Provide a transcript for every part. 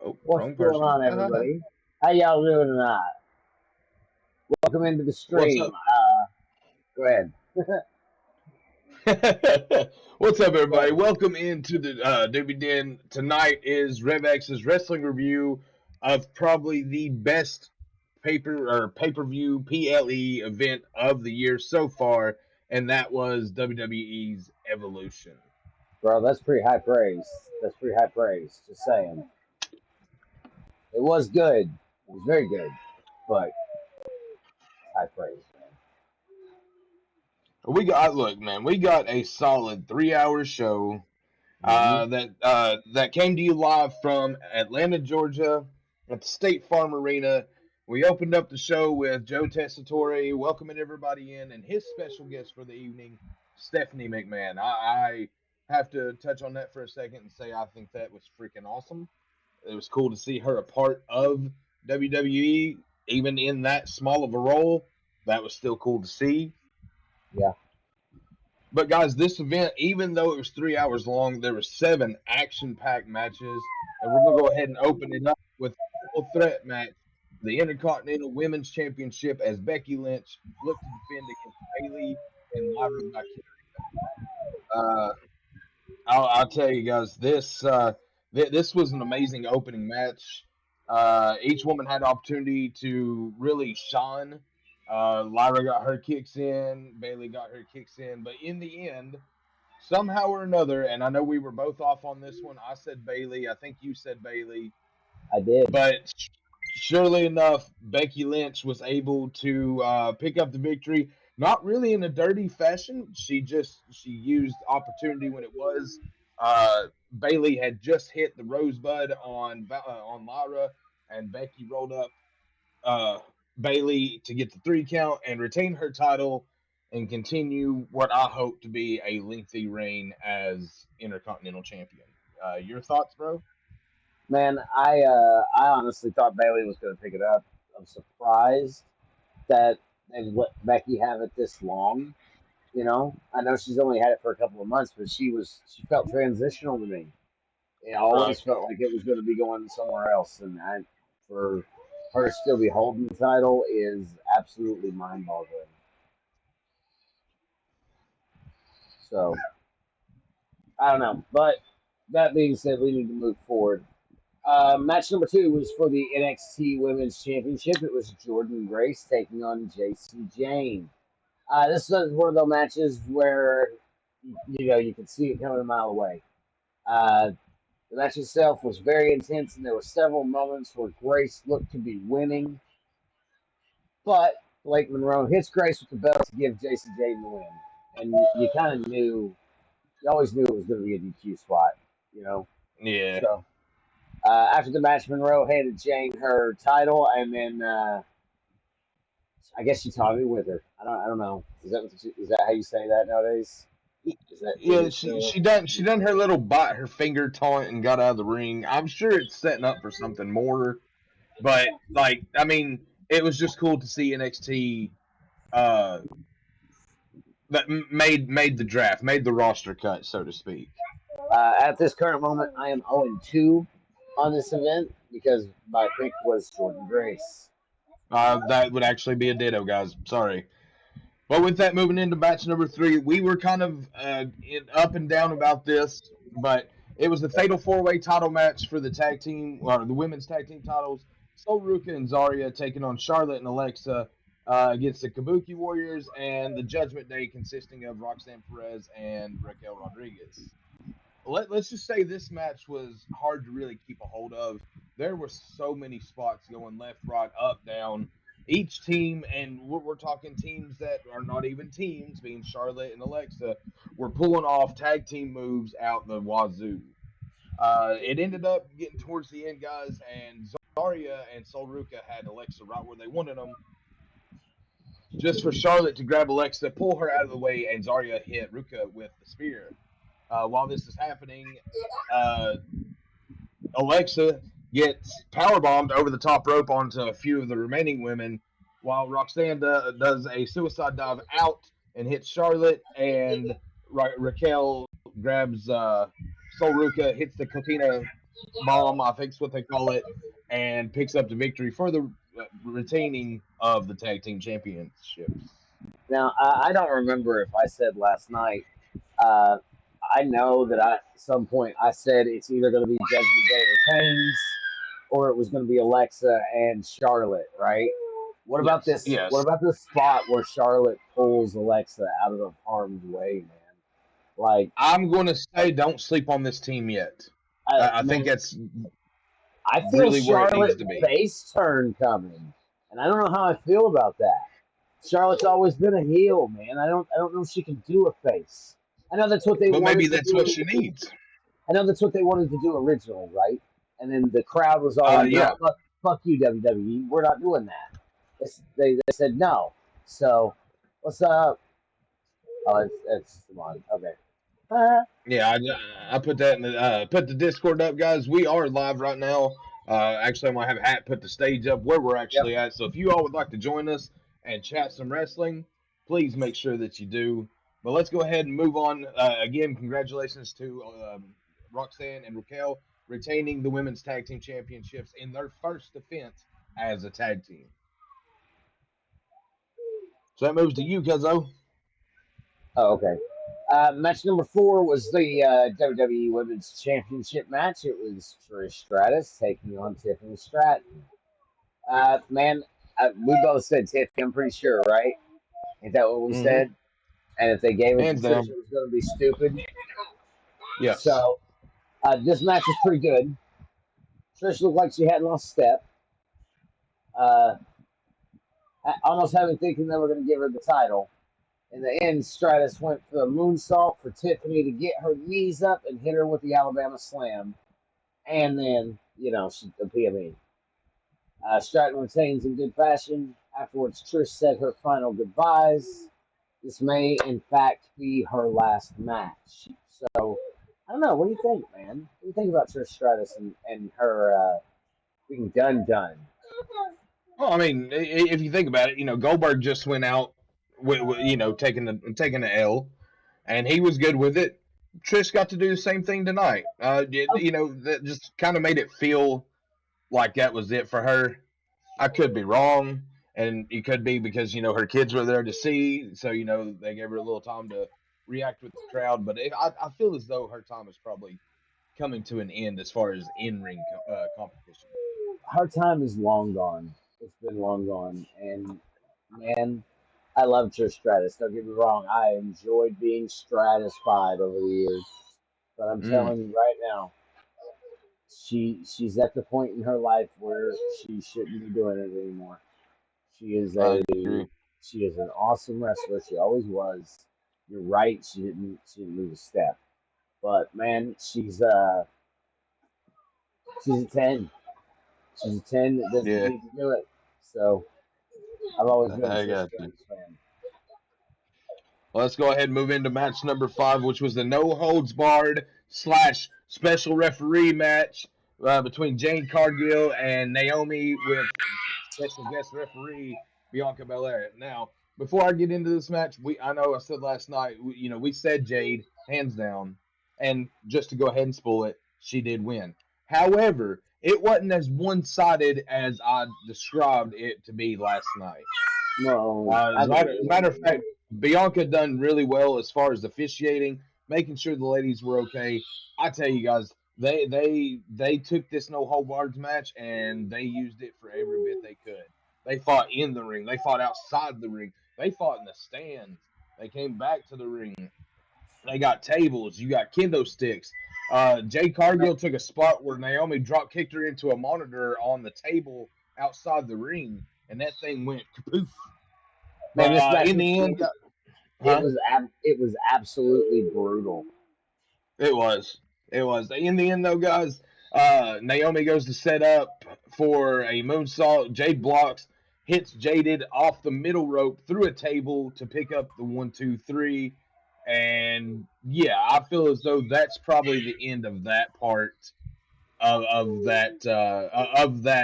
Oh, What's wrong going person. on, everybody? How y'all doing tonight? Welcome into the What's stream. up? Go ahead. What's up, But everybody? Welcome into the WDN. Tonight is RevX's wrestling review of probably the best pay-per-view PLE event of the year so far, and that was WWE's Evolution. bro, that's pretty high praise. That's pretty high praise. Just saying, it was good. It was very good, but high praise, man. We got a solid 3 hour show hmm that came to you live from Atlanta, Georgia, at the State Farm Arena. We opened up the show with Joe Tessitore welcoming everybody in, and his special guest for the evening, Stephanie McMahon. I have to touch on that for a second and say I think that was freaking awesome. It was cool to see her a part of WWE, even in that small of a role. That was still cool to see. Yeah. But guys, this event, even though it was 3 hours long, there were seven action-packed matches, and we're gonna go ahead and open it up with a triple threat match: the Intercontinental Women's Championship as Becky Lynch looked to defend against Bayley and Lyra Valkyria. Uh, I'll tell you guys, this was an amazing opening match. Each woman had opportunity to really shine. Lyra got her kicks in, Bayley got her kicks in, but in the end, somehow or another, and I know we were both off on this one. I said Bayley. I think you said Bayley. I did. But surely enough, Becky Lynch was able to pick up the victory. Not really in a dirty fashion. She used opportunity when it was. Bayley had just hit the rosebud on Lyra, and Becky rolled up uh, Bayley to get the 3 count and retain her title and continue what I hope to be a lengthy reign as Intercontinental Champion. Your thoughts, bro? Man, I honestly thought Bailey was going to pick it up. I'm surprised that they let Becky have it this long. I know she's only had it for a couple of months, but she felt transitional to me. It Right. always felt like it was going to be going somewhere else, and for her to still be holding the title is absolutely mind-boggling. So I don't know, but that being said, we need to move forward. Match number two was for the NXT Women's Championship. It was Jordan Grace taking on JC Jane. This was one of those matches where you could see it coming a mile away. Uh, The match itself was very intense, and there were several moments where Grace looked to be winning, but Blake Monroe hits Grace with the belt to give Jason Jaden the win. And you kind of knew, you always knew it was going to be a DQ spot, you know? Yeah. So after the match, Monroe handed Jane her title, and then I guess she taught me with her. I don't know. Is that how you say that nowadays? Is Yeah, it still? she done her little bite her finger taunt and got out of the ring. I'm sure it's setting up for something more, but like I mean, it was just cool to see NXT uh that made the draft, made the roster cut, so to speak. At this current moment, I am 0-2 on this event because my pick was Jordan Grace. That would actually be a ditto, guys. Sorry. But with that, moving into match number three, we were kind of up and down about this, but it was the fatal four-way title match for the tag team or the women's tag team titles. Sol Ruka and Zarya taking on Charlotte and Alexa against the Kabuki Warriors and the Judgment Day, consisting of Roxanne Perez and Raquel Rodriguez. Let's just say this match was hard to really keep a hold of. There were so many spots going left, right, up, down. Each team, and we're talking teams that are not even teams, being Charlotte and Alexa, were pulling off tag team moves out the wazoo. It ended up getting towards the end, guys, and Zarya and Sol Ruka had Alexa right where they wanted them, just for Charlotte to grab Alexa, pull her out of the way, and Zarya hit Ruka with the spear. While this is happening, uh, Alexa gets power bombed over the top rope onto a few of the remaining women, while Roxanne does a suicide dive out and hits Charlotte, and Raquel grabs Sol Ruka, hits the Coquina bomb, I think is what they call it, and picks up the victory for the retaining of the tag team championships. Now, I don't remember if I said last night. Uh, I know that at some point I said it's either going to be Judgment Day retains or it was going to be Alexa and Charlotte, right? What about Yes, this? What yes. about this spot where Charlotte pulls Alexa out of the harm's way, man? Like, I'm going to say don't sleep on this team yet. I think man, that's I feel really where it needs Charlotte to be. face turn coming, and I don't know how I feel about that. Charlotte's always been a heel, man. I don't know if she can do a face. I know that's what they But maybe wanted to that's what do. she needs. I know that's what they wanted to do originally, right? And then the crowd was all like, Yeah. "No, fuck you, WWE. We're not doing that." They said no. So what's up? Oh, it's come on. Okay. Yeah, I put that in the put the Discord up, guys. We are live right now. Actually, I'm gonna have Hat put the stage up where we're Yep. actually at. So if you all would like to join us and chat some wrestling, please make sure that you do. But let's go ahead and move on. Again, congratulations to Roxanne and Raquel retaining the women's tag team championships in their first defense as a tag team. So that moves to you, Cuzzo. Oh, okay. Match number 4 was the WWE Women's Championship match. It was Trish Stratus taking on Tiffany Stratton. Man, we both said Tiffany, I'm pretty sure, right? Ain't that what we Mm-hmm. said? And if they gave it to Hands Trish, down. it was going to be stupid. Yes. So this match was pretty good. Trish looked like she hadn't lost a step. Uh, almost having thinking they were going to give her the title. In the end, Stratus went for a moonsault for Tiffany to get her knees up and hit her with the Alabama Slam. And then, the PME. Stratton retains in good fashion. Afterwards, Trish said her final goodbyes. This may, in fact, be her last match. So, I don't know. What do you think, man? What do you think about Trish Stratus and her being done? Well, I mean, if you think about it, Goldberg just went out, taking the L, and he was good with it. Trish got to do the same thing tonight. That just kind of made it feel like that was it for her. I could be wrong, and it could be because her kids were there to see, so they gave her a little time to react with the crowd. But I feel as though her time is probably coming to an end as far as in ring competition. Her time is long gone. It's been long gone. And, man, I love Trish Stratus. Don't get me wrong. I enjoyed being stratified over the years. But I'm Mm, telling you right now, she's at the point in her life where she shouldn't be doing it anymore. She is I a agree. she is an awesome wrestler. She always was. You're right. She didn't lose a step. But man, she's a 10. She's a 10 that doesn't Yeah, need to do it. So I've always been a I Trish got you. Stratus fan. Well, let's go ahead and move into match number 5, which was the no holds barred slash special referee match between Jane Cargill and Naomi with special guest referee Bianca Belair. Now, before I get into this match, I know I said last night, we said Jade hands down, and just to go ahead and spoil it, she did win. However, it wasn't as one-sided as I described it to be last night. No, As I a think matter of fact, Bianca done really well as far as officiating, making sure the ladies were okay. I tell you guys, they took this no hold barred match and they used it for every bit they could. They fought in the ring, they fought outside the ring, they fought in the stands. They came back to the ring. They got tables. You got kendo sticks. Jay Cargill took a spot where Naomi drop kicked her into a monitor on the table outside the ring, and that thing went kapoof. man, But this match in was the end, brutal. It huh? was it was absolutely brutal. It was. It was. In the end, though, guys, Naomi goes to set up for a moonsault. Jade blocks, hits Jaded off the middle rope through a table to pick up the 1, 2, 3. And yeah, I feel as though that's probably the end of that part of that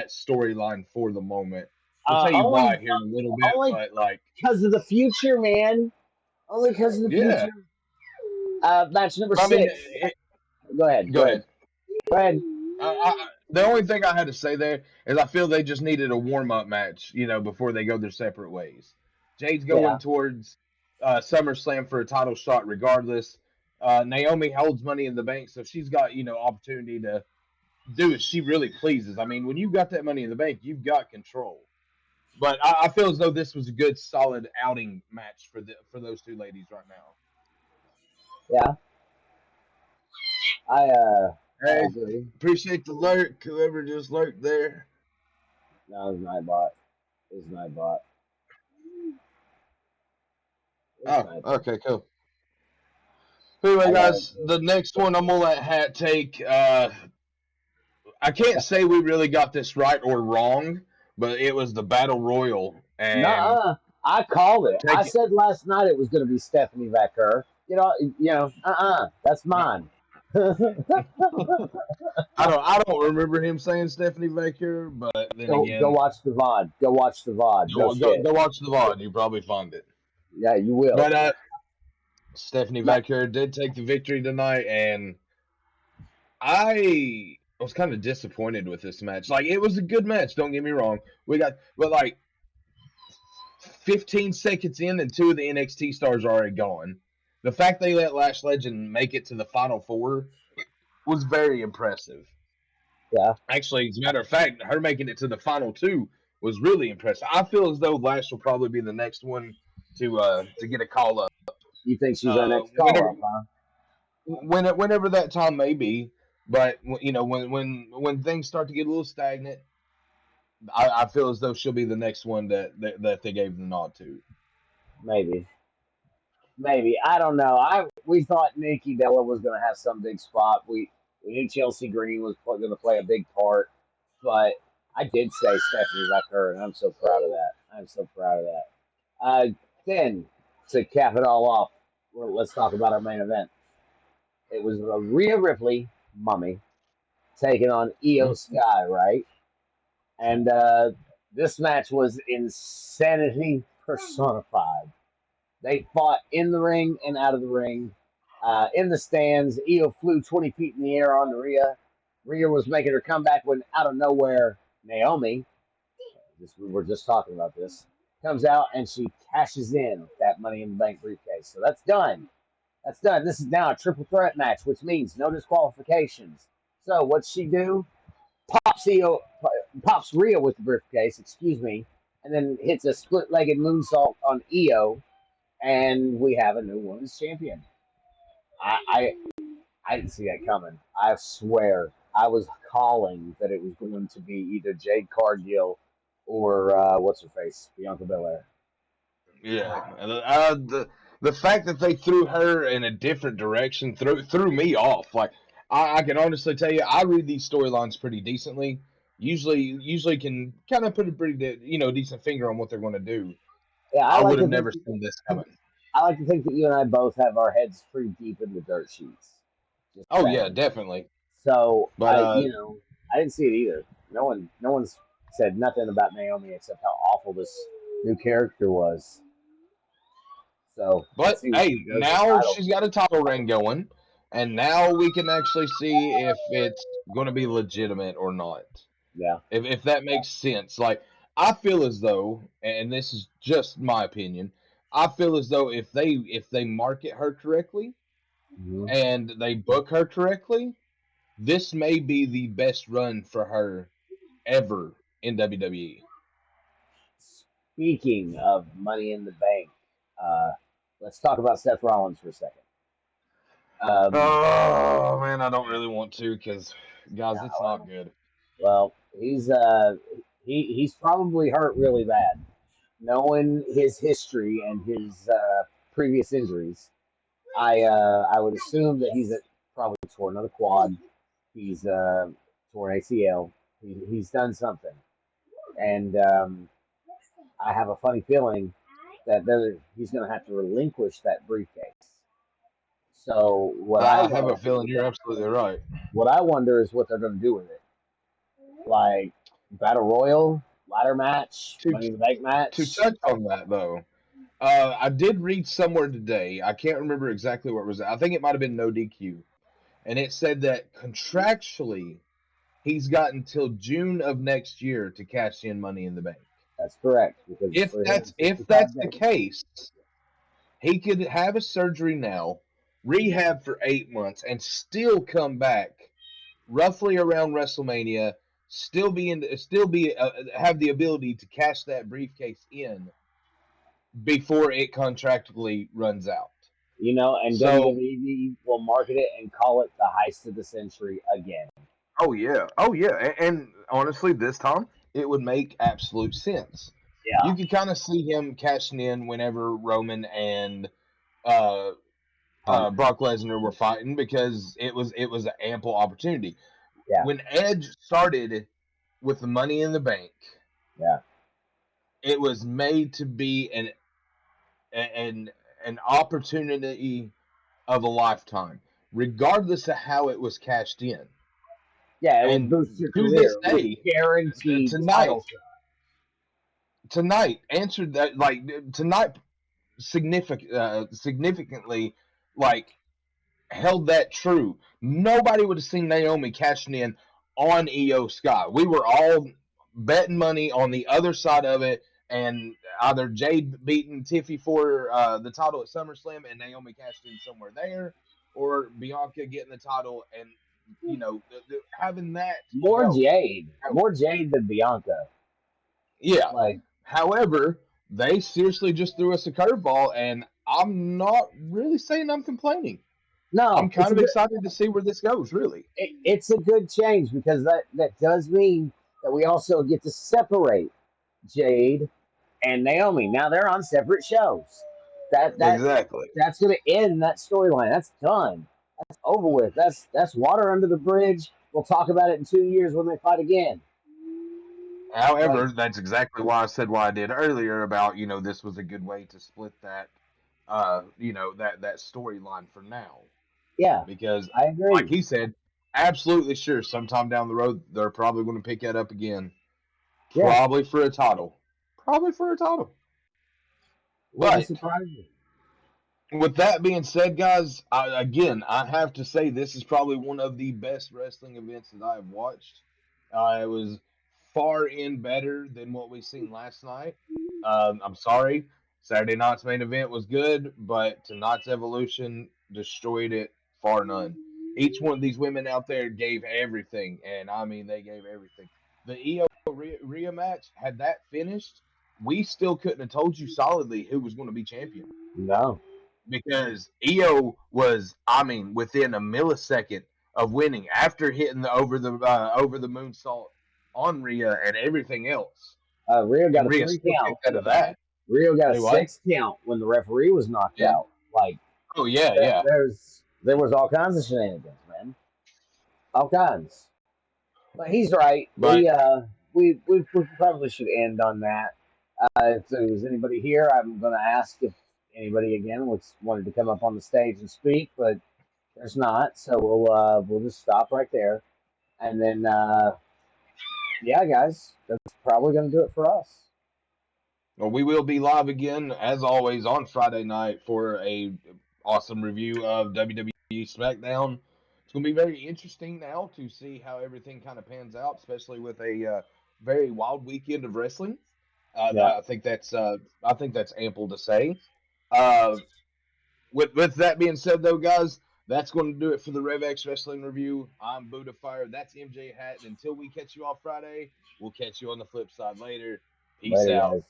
storyline for the moment. We'll tell you Only why here in a little bit, only but like, because of the future, man. Only because of the yeah. future. Match number I mean, 6. Go ahead. go Go ahead. ahead. Go ahead. The only thing I had to say there is I feel they just needed a warm up match, before they go their separate ways. Jade's going Yeah, towards SummerSlam for a title shot, regardless. Naomi holds Money in the Bank, so she's got opportunity to do as she really pleases. I mean, when you've got that Money in the Bank, you've got control. But I feel as though this was a good, solid outing match for those two ladies right now. yeah, I Hey, agree. appreciate the lurk, whoever just lurked there. No, it's Nightbot. It's Nightbot. It's Oh, Nightbot. okay, cool. Anyway, I gotta. guys, the next one I'm gonna let Hat take. I can't say we really got this right or wrong, but it was the Battle Royal, and Nuh-uh. I called it. I take it. said last night it was going to be Stephanie Vaquer. That's mine. I don't remember him saying Stephanie Baker, but then Go again, watch the VOD. Go watch the VOD. No shit. go watch the VOD. You probably find it. Yeah, you will. But Stephanie Ma- Baker did take the victory tonight, and I was kind of disappointed with this match. Like, it was a good match. Don't get me wrong. But like 15 seconds in, and two of the NXT stars are already gone. The fact they let Lash Legend make it to the final four was very impressive. Yeah, Actually, as a matter of fact, her making it to the final two was really impressive. I feel as though Lash will probably be the next one to get a call up. you think she's our next call Whenever up, huh? whenever that time may be, but when things start to get a little stagnant, I feel as though she'll be the next one that they gave the nod to. Maybe. Maybe. I don't know. We thought Nikki Bella was going to have some big spot. We knew Chelsea Green was going to play a big part, but I did say Stephanie Vaquer, and I'm so proud of that. I'm so proud of that. Then to cap it all off, let's talk about our main event. It was Rhea Ripley, Mummy, taking on Io Sky, right? And this match was insanity personified. They fought in the ring and out of the ring. In the stands, Io flew 20 feet in the air on Rhea. Rhea was making her comeback when out of nowhere, Naomi, we were just talking about this, comes out and she cashes in that Money in the Bank briefcase. So that's done. That's done. This is now a triple threat match, which means no disqualifications. So what's she do? Pops Rhea with the briefcase, excuse me, and then hits a split-legged moonsault on Io, and we have a new women's champion. I didn't see that coming. I swear, I was calling that it was going to be either Jade Cargill or what's her face, Bianca Belair. Yeah, and the fact that they threw her in a different direction threw me off. Like, I can honestly tell you, I read these storylines pretty decently. Usually can kind of put a pretty decent finger on what they're going to do. Yeah, I would have never seen this coming. I like to think that you and I both have our heads pretty deep in the dirt sheets. Just Oh yeah, saying. definitely. So But I didn't see it either. No one's said nothing about Naomi except how awful this new character was. So let's but see what hey, she does with the now title. she's got a title reign going, and now we can actually see if it's going to be legitimate or not. Yeah. If that makes sense. Like, I feel as though, and this is just my opinion, I feel as though if they market her correctly hmm and they book her correctly, this may be the best run for her ever in WWE. Speaking of Money in the Bank, uh, let's talk about Seth Rollins for a second. Um, Oh man, I don't really want to because guys, it's not no, good. well, he's probably hurt really bad. Knowing his history and his previous injuries, I would assume that he's probably tore another quad. He's tore ACL. He's done something, and I have a funny feeling that he's going to have to relinquish that briefcase. So I have a feeling you're absolutely right. what I wonder is what they're going to do with it. Like battle royal, ladder match, To Money in the Bank to match. touch on that though, I did read somewhere today. I can't remember exactly where it was. I think it might have been no DQ, and it said that contractually he's got until June of next year to cash in Money in the Bank. That's correct because it's If that's 365 the days. case, he could have a surgery now, rehab for 8 months, and still come back roughly around WrestleMania. Still be have the ability to cash that briefcase in before it contractually runs out. And So, WWE will market it and call it the heist of the century again. oh yeah, and honestly, this time it would make absolute sense. Yeah, You could kind of see him cashing in whenever Roman and uh, Punk. Brock Lesnar were fighting because it was an ample opportunity. Yeah, When Edge started with the Money in the Bank, yeah, it was made to be an an opportunity of a lifetime, regardless of how it was cashed in. yeah. It would And boost your to this career with day, guaranteed tonight, title shot. answered that like tonight significantly like held that true. Nobody would have seen Naomi cashing in on Io Sky. We were all betting money on the other side of it, and either Jade beating Tiffy for the title at SummerSlam and Naomi cashed in somewhere there, or Bianca getting the title and having that help. More Jade than Bianca. Yeah. Like, However, they seriously just threw us a curveball, and I'm not really saying I'm complaining. I'm no, kind of excited to see where this goes, really. it's a good change because that does mean that we also get to separate Jade and Naomi. Now they're on separate shows. That that Exactly. that's going to end that storyline. That's done. That's over with. That's water under the bridge. We'll talk about it in 2 years when they fight again. Like, However, that's exactly why I said what I did earlier about, this was a good way to split that, that storyline for now. yeah, Because, I like agree. he said, absolutely sure, sometime down the road, they're probably going to pick that up again. Yeah, Probably for a title. Probably for a title. wouldn't But surprise me. with that being said, guys, I have to say this is probably one of the best wrestling events that I have watched. It was far in better than what we seen last night. I'm sorry, Saturday night's main event was good, but tonight's Evolution destroyed it far none. Each one of these women out there gave everything, and I mean they gave everything. The EO Rhea match, had that finished, we still couldn't have told you solidly who was going to be champion No, because EO was, I mean, within a millisecond of winning after hitting the over the moonsault on Rhea and everything else, Rio got and a Rhea three still count. kicked out of that. Rio got a Do what? 6 count when the referee was knocked Yeah. out. Like, Oh yeah, yeah. there was all kinds of shenanigans, man. All kinds. But he's right. But We probably should end on that. If there was anybody here, I'm going to ask if anybody again wanted to come up on the stage and speak, but there's not. So we'll just stop right there, and then yeah, guys, that's probably going to do it for us. well, we will be live again as always on Friday night for a awesome review of WWE SmackDown. It's going to be very interesting now to see how everything kind of pans out, especially with a very wild weekend of wrestling. Yeah, I think that's ample to say. Uh, with that being said, though, guys, that's going to do it for the RevX Wrestling Review. I'm Buddha Fire. That's MJ Hatton. Until we catch you on Friday, we'll catch you on the flip side later. Peace later, out. guys.